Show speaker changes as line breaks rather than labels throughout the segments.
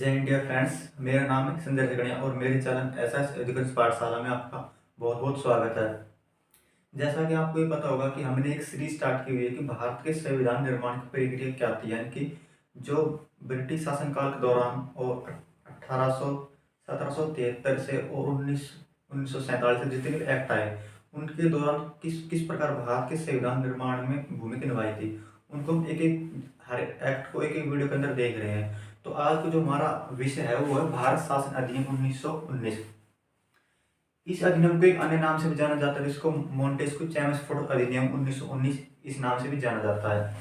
जय India friends. मेरा नाम है संजय झगड़िया और मेरे चैनल एसएस एजुकेशन पाठशाला में आपका बहुत बहुत स्वागत है। जैसा कि आपको ये पता होगा कि हमने एक सीरीज स्टार्ट की हुई है कि भारत के संविधान निर्माण की प्रक्रिया क्या थी, यानी कि जो ब्रिटिश शासनकाल के दौरान और 1773 से और 1947 से जितने भी एक्ट आए उनके दौरान किस किस प्रकार भारत के संविधान निर्माण में भूमिका निभाई थी, उनको हम एक एक हर एक्ट को एक एक वीडियो के अंदर देख रहे हैं। तो आज का जो हमारा विषय है वो है भारत शासन अधिनियम 1919। इस अधिनियम को एक अन्य नाम से भी जाना जाता है जिसको मोंटेस्क्यू चेम्सफोर्ड अधिनियम 1919 इस नाम से भी जाना जाता है।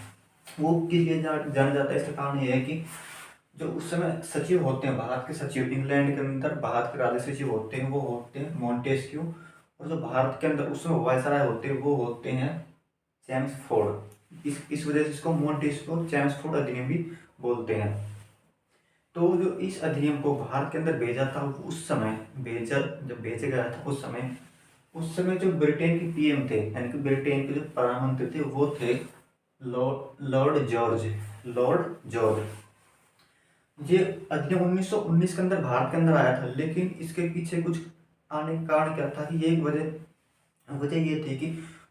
वो किस लिए जाना जाता है, इसका कारण ये है कि जो उस समय सचिव होते हैं, भारत के सचिव इंग्लैंड के अंदर भारत के राज्य सचिव होते हैं वो होते हैं मोंटेस्क्यू, और जो भारत के अंदर उस समय वायसराय होते हैं वो होते हैं चेम्सफोर्ड। इस वजह से इसको मोंटेस्क्यू चेम्सफोर्ड अधिनियम भी बोलते हैं। तो जो इस अधिनियम को भारत के अंदर भेजा था उस समय जब भेजा गया था उस समय जो ब्रिटेन के पीएम थे, यानी कि ब्रिटेन के जो प्रधानमंत्री थे वो थे लॉर्ड जॉर्ज। ये अधिनियम 1919 के अंदर भारत के अंदर आया था, लेकिन इसके पीछे कुछ आने का कारण क्या था कि एक वजह ये थी कि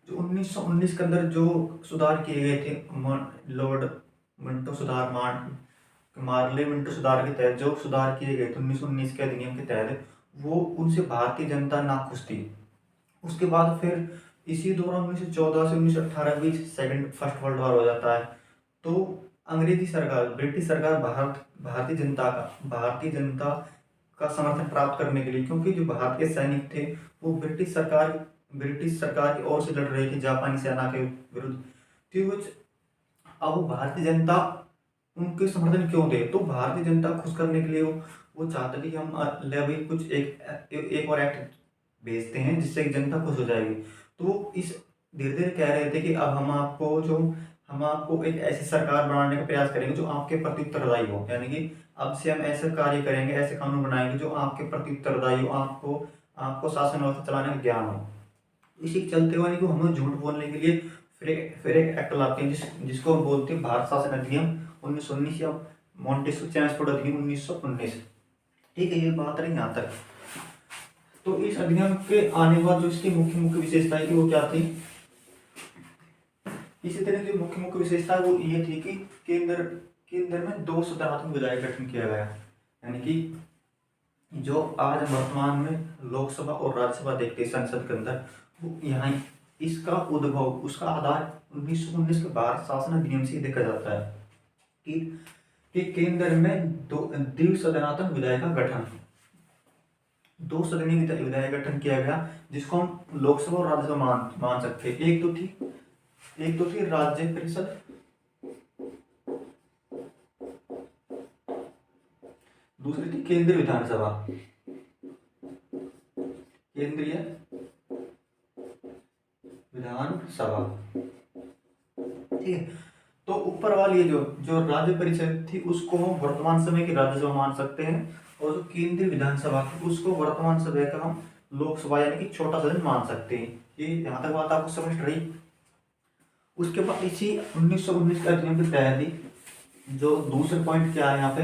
जो 1919 के अंदर जो सुधार किए गए थे लॉर्ड मिंटो सुधार मार्ले मिंटो सुधार के तहत जो सुधार किए गए थे 1919 के अधिनियम के तहत, वो उनसे भारतीय जनता नाखुश थी। उसके बाद फिर इसी दौरान 1914 से 1918 के बीच फर्स्ट वर्ल्ड वॉर हो जाता है। तो अंग्रेजी सरकार, ब्रिटिश सरकार भारतीय जनता का समर्थन प्राप्त करने के लिए, क्योंकि जो भारत के सैनिक थे वो ब्रिटिश सरकार की ओर से लड़ रहे थे जापानी सेना के विरुद्ध। तो अब भारतीय जनता उनके समर्थन क्यों दे, तो भारतीय जनता खुश करने के लिए वो चाहते थे कि हम ले भाई कुछ एक और एक्ट भेजते हैं जिससे जनता खुश हो जाएगी। तो इस धीरे धीरे कह रहे थे कि अब हम आपको एक ऐसी सरकार बनाने का प्रयास करेंगे जो आपके प्रति उत्तरदायी हो, यानी कि अब से हम ऐसे कार्य करेंगे, ऐसे कानून बनाएंगे जो आपके प्रति उत्तरदायी हो, आपको शासन व्यवस्था चलाने का ज्ञान हो। इसी के चलते हुए हमें झूठ बोलने के लिए फिर एक एक्ट लाते हैं जिसको हम बोलते हैं भारत शासन अधिनियम 1919 या मोंटेस्क्यू चेम्सफोर्ड अधिनियम 1919। ठीक है, ये बात रही यहाँ तक। तो इस अधिनियम के आने के बाद जो इसकी मुख्य विशेषताएं थी वो क्या थी, इसी तरह की मुख्य विशेषता वो ये थी कि केंद्र में 2 सदनात्मक विधायी गठन किया गया, यानी कि जो आज वर्तमान में लोकसभा और राज्यसभा देखते हैं संसद के अंदर, वो यहाँ इसका उद्भव, उसका आधार 1919 के भारत शासन अधिनियम से देखा जाता है कि केंद्र में द्विसदनात्मक विधायी का गठन, 2 सदनीय विधायी गठन किया गया जिसको हम लोकसभा और राज्यसभा मान सकते हैं। एक तो थी राज्य परिषद, दूसरी थी केंद्रीय विधानसभा, केंद्रीय विधानसभा। ठीक है, तो ऊपर वाली जो राज्य परिषद थी उसको हम वर्तमान समय की राज्यसभा मान सकते हैं, और जो केंद्रीय विधानसभा थी उसको वर्तमान समय का हम लोकसभा यानी कि छोटा सदन मान सकते हैं। ये यहाँ तक बात आपको समझ रही। उसके बाद इसी 1919 के अधिनियम के तहत ही जो दूसरे पॉइंट क्या है यहाँ पे,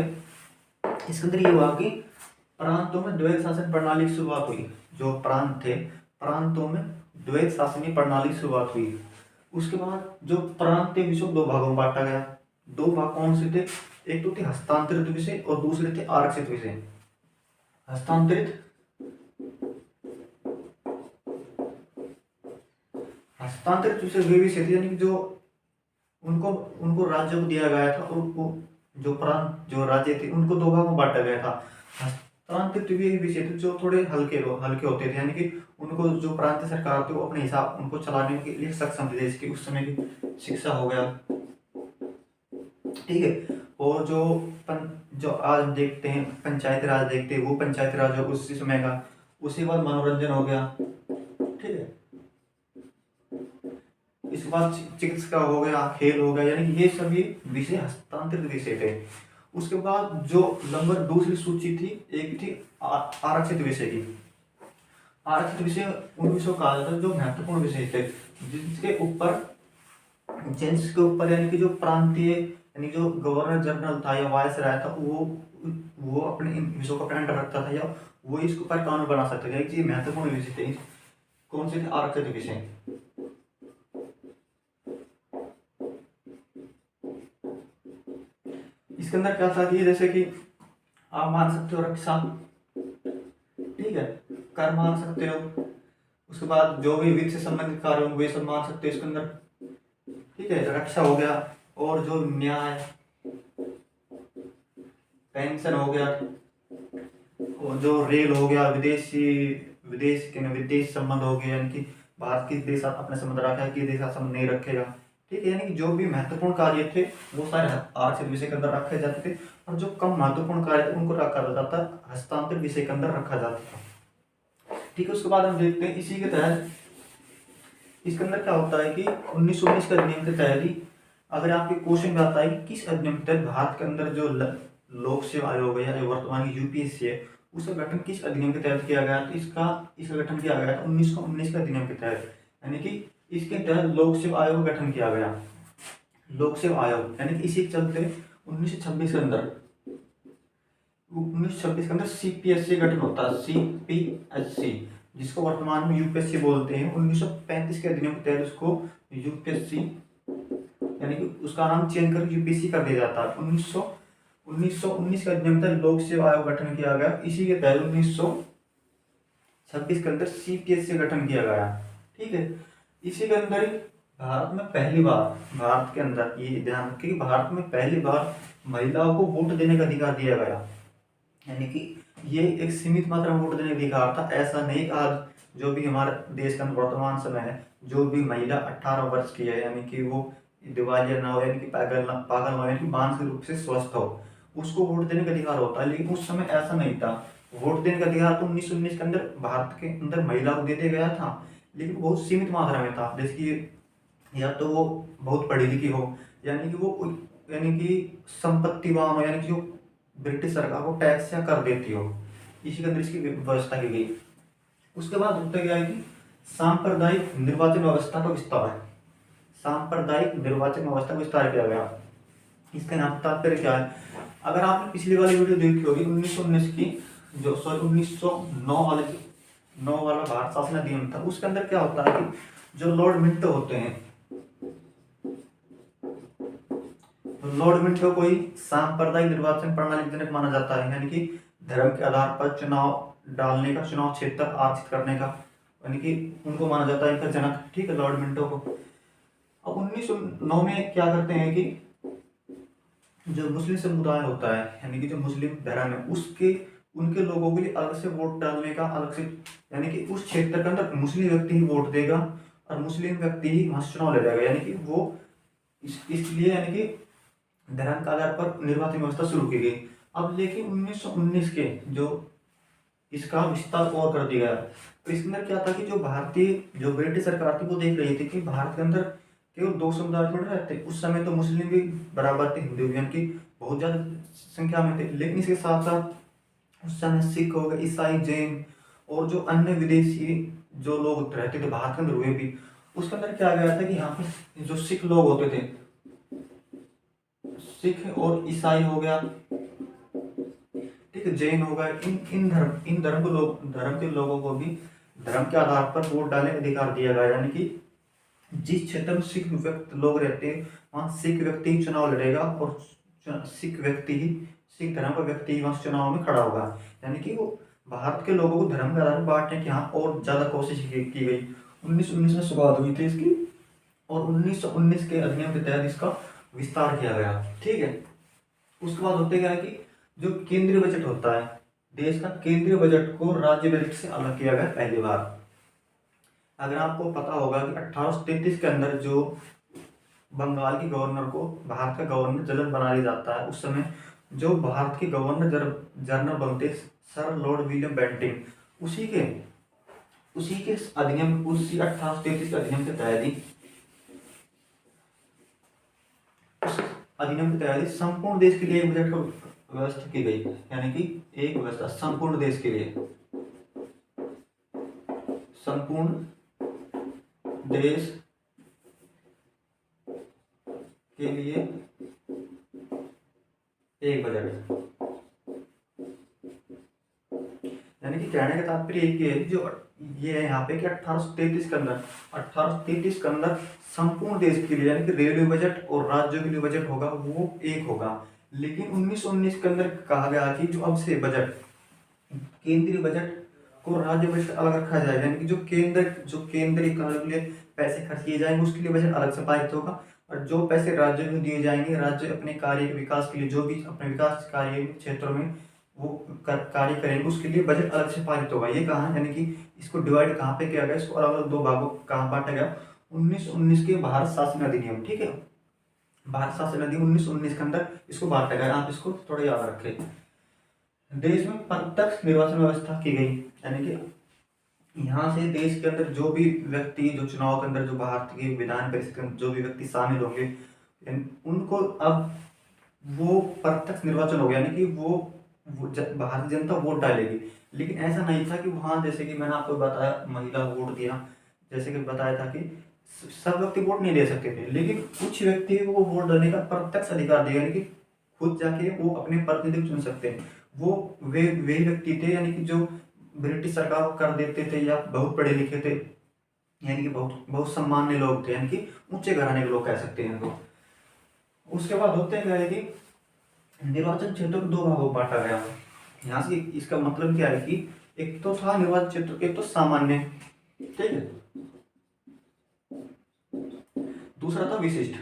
इसके अंदर ये हुआ कि प्रांतों में द्वैत शासन प्रणाली की शुरुआत हुई। जो प्रांत थे, प्रांतों में द्वैत शासनीय प्रणाली की शुरुआत हुई। उसके बाद जो प्रांत थे विषय 2 भागों में बांटा गया। 2 भाग कौन से थे, एक तो थे हस्तांतरित विषय और दूसरे थे आरक्षित विषय। हस्तांतरित विषय वे विषय थे यानी कि जो उनको राज्य को दिया गया था, और उनको जो राज्य थे उनको 2 भागों में बांटा गया था। हस्तांतरित विषय थे जो थोड़े हल्के होते थे, यानी कि उनको जो प्रांतीय सरकार थे वो अपने हिसाब उनको चलाने के लिए सक्षम थे, जैसे कि उस समय की शिक्षा हो गया। ठीक है, और जो आज हम देखते हैं पंचायती राज देखते हैं, वो पंचायती राज उसी समय का। उसके बाद मनोरंजन हो गया। ठीक है, इसके बाद चिकित्सा हो गया, खेल हो गया, यानी कि ये सभी विषय हस्तांतरित विषय थे। उसके बाद जो नंबर दूसरी सूची थी, एक थी आरक्षित विषय की। आरक्षित विषय उन विषयों को कहा जाता है जो महत्वपूर्ण विषय थे, जिसके ऊपर यानी कि जो प्रांतीय यानी जो गवर्नर जनरल था या वायस राय था, वो अपने इन विषयों का अंडर रखता था, या वो इसके ऊपर कानून बना सकते थे। ये महत्वपूर्ण विषय थे। कौन से थे? आरक्षित विषय। इसके अंदर क्या था कि जैसे कि आप मान सकते हो रक्षा, ठीक है, कर मान सकते हो। उसके बाद जो भी वित्त से संबंधित कार्य होंगे वे सब मान सकते हो इसके अंदर, ठीक है, रक्षा हो गया। और जो न्याय, पेंशन हो गया, और जो रेल हो गया, विदेश संबंध हो गया, यानी कि भारत किस देश साथ अपने संबंध रखा है, किस देश साथ संबंध नहीं रखेगा, ठीक है। यानी कि जो भी महत्वपूर्ण कार्य थे वो सारे आरक्षित विषय के अंदर रखे जाते थे, और जो कम महत्वपूर्ण कार्य थे उनको रखा जाता था हस्तांतरित विषय के अंदर रखा जाता था, ठीक है। उसके बाद हम देखते हैं इसी के तहत इसके अंदर क्या होता है कि 1919 के अधिनियम के तहत ही, अगर आपके क्वेश्चन में आता है कि किस अधिनियम के तहत भारत के अंदर जो लोक सेवा आयोग है या जो वर्तमान की यूपीएससी है उसका गठन किस अधिनियम के तहत किया गया, तो इसका गठन किया गया था 1919 के अधिनियम के तहत। यानी कि इसके तहत लोक सेवा आयोग का गठन किया गया। लोक सेवा आयोग यानी कि इसी के चलते 1926 के अंदर 1926 के अंदर सीपीएससी गठन होता है, सीपीएससी, जिसको वर्तमान में यूपीएससी बोलते हैं। 1935 के अधिनियम के तहत उसको यूपीएससी यानी कि उसका नाम चेंज कर यूपीएससी कर दिया जाता है। 1919 के अधिनियम के तहत लोक सेवा आयोग गठन किया गया। इसी के तहत 1926 के अंदर सीपीएससी गठन किया गया, ठीक है। इसी के अंदर ही भारत में पहली बार, भारत के अंदर ये ध्यान रखिए कि भारत में पहली बार महिलाओं को वोट देने का अधिकार दिया गया। यानी कि ये एक सीमित मात्रा में वोट देने का अधिकार था। ऐसा नहीं आज जो भी हमारे देश का वर्तमान समय है, जो भी महिला 18 वर्ष की है, यानी कि वो दिवालिया ना हो, यानी कि पागल ना हो, यानी कि मानसिक रूप से स्वस्थ हो, उसको वोट देने का अधिकार होता है। लेकिन उस समय ऐसा नहीं था। वोट देने का अधिकार तो 1919 के अंदर भारत के अंदर महिला को दे दिया गया था, लेकिन बहुत सीमित मात्रा में था। जैसे कि या तो वो बहुत पढ़ी लिखी हो, यानी कि वो यानी कि संपत्तिवान हो, यानी कि जो ब्रिटिश सरकार को टैक्स या कर देती हो, इसी के अंदर इसकी व्यवस्था की गई। उसके बाद होता गया है कि सांप्रदायिक निर्वाचन व्यवस्था का विस्तार है। सांप्रदायिक निर्वाचन व्यवस्था का विस्तार किया गया। इसका नाम तात्पर्य क्या है? अगर आपने पिछली वाली वीडियो देखी होगी 1919 की, जो 1909 वाला भारत शासन अधिनियम था, उसके अंदर क्या होता है कि जो लॉर्ड मिंटो होते हैं, लॉर्ड मिंटो को ही सांप्रदायिक निर्वाचन प्रणाली जनक माना जाता है। यानी कि धर्म के आधार पर चुनाव डालने का, चुनाव क्षेत्र आरक्षित करने का, यानी कि उनको माना जाता है इनका जनक, ठीक है, लॉर्ड मिंटो को। अब 1909 में क्या करते हैं कि जो मुस्लिम समुदाय होता है, यानी कि जो मुस्लिम धर्म है, उसके उनके लोगों के लिए अलग से वोट डालने का, अलग से, यानी कि उस क्षेत्र के अंदर मुस्लिम व्यक्ति ही वोट देगा और मुस्लिम व्यक्ति ही वहां चुनाव लड़ेगा। यानी कि वो इसलिए यानी कि धर्म के आधार पर निर्वाचन व्यवस्था शुरू की गई। अब लेकिन 1919 के जो इसका विस्तार और कर दिया गया। तो इसके अंदर क्या था कि जो भारतीय, जो ब्रिटिश सरकार थी, वो देख रही थी कि भारत के अंदर केवल दो समुदाय थोड़े रहते। उस समय तो मुस्लिम भी बराबर थे, हिंदू भी, यानी बहुत ज्यादा संख्या में थे। लेकिन इसके साथ साथ उस समय सिख हो गए, ईसाई, जैन और जो अन्य विदेशी जो लोग रहते थे भारत के अंदर, हुए भी। उसके अंदर क्या गया था कि यहाँ पे जो सिख लोग होते थे, सिख और ईसाई हो गया, ठीक है, जैन हो गया, इन धर्म के लोगों को भी धर्म के आधार पर वोट डालने का अधिकार दिया गया। यानी कि जिस क्षेत्र में सिख व्यक्ति लोग रहते हैं वहां सिख व्यक्ति ही चुनाव लड़ेगा, और सिख धर्म का व्यक्ति ही वहां चुनाव में खड़ा होगा। यानी कि वो भारत के लोगों को धर्म के आधार पर बांटने की यहाँ और ज्यादा कोशिश की गई। 1919 में शुरुआत हुई थी इसकी, और 1919 के अधिनियम के तहत इसका विस्तार किया गया, ठीक है। उसके बाद होते क्या है कि जो केंद्रीय बजट होता है, देश का केंद्रीय बजट को राज्य बजट से अलग किया गया पहली बार। अगर आपको पता होगा कि 1833 के अंदर जो बंगाल के गवर्नर को भारत का गवर्नर जनरल बना दिया जाता है, उस समय जो भारत के गवर्नर जनरल बनते सर लॉर्ड विलियम बेंटिंग, उसी के अधिनियम, उसी 1833 के अधिनियम के तहत ही, अधिनियम के तहत संपूर्ण देश के लिए एक बजट का व्यवस्था की गई। यानी कि एक व्यवस्था संपूर्ण देश के लिए, संपूर्ण देश के लिए एक बजट। यानी कि कहने का तात्पर्य एक ही है, जो ये है यहाँ पे कि 1833 के अंदर, 1833 के अंदर संपूर्ण देश के लिए यानी कि रेलवे बजट और राज्यों के लिए बजट होगा वो एक होगा। लेकिन 1919 के अंदर कहा गया कि जो अब से बजट, केंद्रीय बजट को राज्य बजट अलग रखा जाएगा, यानी कि जो केंद्रीय कार्यों के लिए पैसे खर्च किए जाएंगे उसके लिए बजट अलग से पारित होगा, और जो पैसे राज्यों को दिए जाएंगे, राज्य अपने कार्य के विकास के लिए जो भी अपने विकास कार्य क्षेत्रों में वो कार्य करेंगे उसके लिए बजट अलग से पारित होगा। ये कहा, यानी कि इसको डिवाइड कहाँ पे किया गया, इसको अलग अलग दो भागों कहाँ बांटा गया, 1919 के भारत शासन अधिनियम, ठीक है, भारत शासन अधिनियम 1919 के अंदर इसको बांटा गया। आप इसको थोड़ा याद रखें। देश में प्रत्यक्ष निर्वाचन व्यवस्था की गई, यानी कि यहाँ से देश के अंदर जो भी व्यक्ति जो चुनाव के अंदर जो भारतीय विधान परिषद के अंदर जो भी व्यक्ति शामिल होंगे उनको अब वो प्रत्यक्ष निर्वाचन हो गया, यानी कि वो भारतीय जनता वोट डालेगी। लेकिन ऐसा नहीं था कि वहाँ, जैसे कि मैंने आपको बताया महिला वोट दिया, जैसे कि बताया था कि सब व्यक्ति वोट नहीं दे सकते थे, लेकिन कुछ व्यक्ति को वोट देने का प्रत्यक्ष अधिकार दिया, यानी कि खुद जाके वो अपने प्रतिनिधि चुन सकते हैं। वो वे व्यक्ति थे, यानी कि जो ब्रिटिश सरकार को कर देते थे या बहुत पढ़े लिखे थे, यानी कि बहुत बहुत सम्मान्य लोग थे, यानी कि ऊंचे घराने के लोग कह सकते हैं इनको। उसके बाद होते क्या है कि निर्वाचन क्षेत्र को दो भागों में बांटा गया। यहाँ से इसका मतलब क्या है कि एक तो था निर्वाचन क्षेत्र, एक तो सामान्य, ठीक है, दूसरा था विशिष्ट।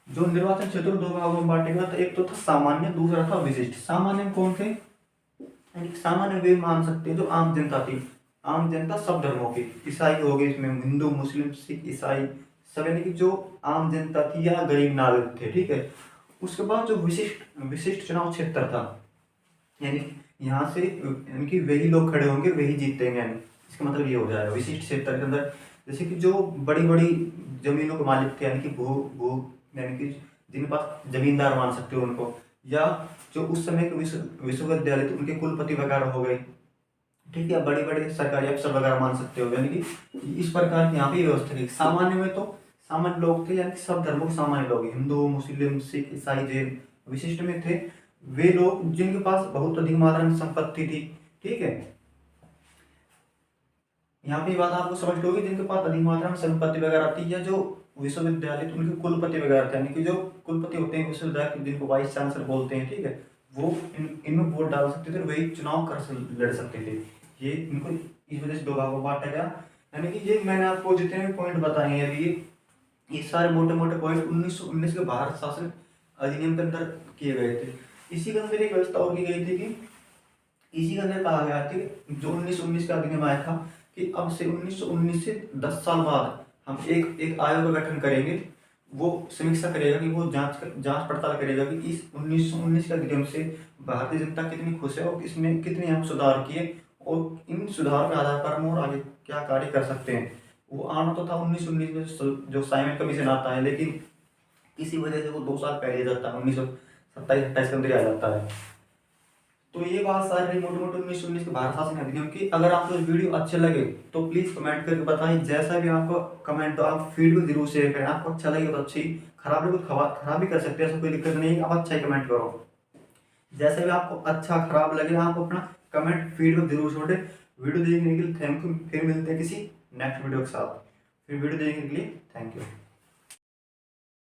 जो निर्वाचन क्षेत्र दो भागों में बांटे गया था, एक तो था सामान्य, दूसरा था विशिष्ट। सामान्य कौन थे, सामान्य वे मान सकते हैं जो आम जनता थी, आम जनता सब धर्मों की, ईसाई हो गए इसमें, हिंदू मुस्लिम सिख ईसाई सब, यानी कि जो आम जनता थी या गरीब नागरिक थे, ठीक है। उसके बाद जो विशिष्ट चुनाव क्षेत्र था, यानी यहाँ से यानी कि वही लोग खड़े होंगे वही जीतेंगे, यानी इसका मतलब ये हो जाएगा विशिष्ट क्षेत्र के अंदर, जैसे कि जो बड़ी बड़ी जमीनों के मालिक थे, यानी कि भू भू यानी कि जिनके पास जमींदार मान सकते हो उनको, या जो उस समय के विश्वविद्यालय थे उनके कुलपति वगैरह हो गए, ठीक है, बड़े बड़े सरकारी अफसर वगैरह मान सकते हो, यानी कि इस प्रकार की यहाँ पे व्यवस्था थी। सामान्य में तो सामान्य लोग थे, यानी कि सब धर्मों के सामान्य लोग, हिंदू मुस्लिम सिख ईसाई जैन। विशिष्ट में थे वे लोग जिनके पास बहुत अधिक मात्रा में संपत्ति थी, ठीक है। यहाँ पे बात आपको समझ होगी, जिनके पास अधिक मात्रा में संपत्ति वगैरह थी, या जो विश्वविद्यालय उनके कुलपति वगैरह थे, यानी कि जो कुलपति होते हैं विश्वविद्यालय जिनको वाइस चांसलर बोलते हैं, ठीक है, वो इनमें वोट डाल सकते थे, वही चुनाव लड़ सकते थे। ये इनको इस वजह से दो भागों में बांटा गया। यानी कि ये मैंने आपको जितने भी पॉइंट बताए हैं अभी, ये सारे मोटे मोटे पॉइंट 1919 के भारत शासन अधिनियम के अंदर किए गए थे। इसी के अंदर एक व्यवस्था और की गई थी कि इसी के अंदर कहा गया था कि जो 1919 का अधिनियम आया था कि अब से 1919 से 10 साल बाद हम एक आयोग का गठन करेंगे, वो समीक्षा करेगा कि वो जांच पड़ताल करेगा कि इस 1919 के अधिनियम से भारतीय जनता कितनी खुश है और इसमें कितने हम सुधार किए और इन सुधार के आधार पर हम और आगे क्या कार्य कर सकते हैं। वो आना तो था 1919 में जो साइमन कमीशन आता है, लेकिन इसी वजह से वो 2 साल पहले जाता है, 1927-28 के अंदर आ जाता है। तो ये बात सारी मोटे मोटे 1919 के भारत शासन अधिनियम की। अगर आपको वीडियो अच्छे लगे तो प्लीज कमेंट करके बताएं, जैसा भी आपको कमेंट तो आप फीडबैक जरूर शेयर करें। आपको अच्छा लगे तो अच्छी, खराब लगे तो खराब भी कर सकते हैं, ऐसा कोई दिक्कत नहीं है, आप अच्छा ही कमेंट करो। जैसे भी आपको अच्छा खराब लगे आप अपना कमेंट फीडबैक जरूर छोड़े। वीडियो देखने के लिए थैंक यू, फिर मिलते हैं किसी नेक्स्ट वीडियो के साथ। फिर वीडियो देखने के लिए थैंक यू।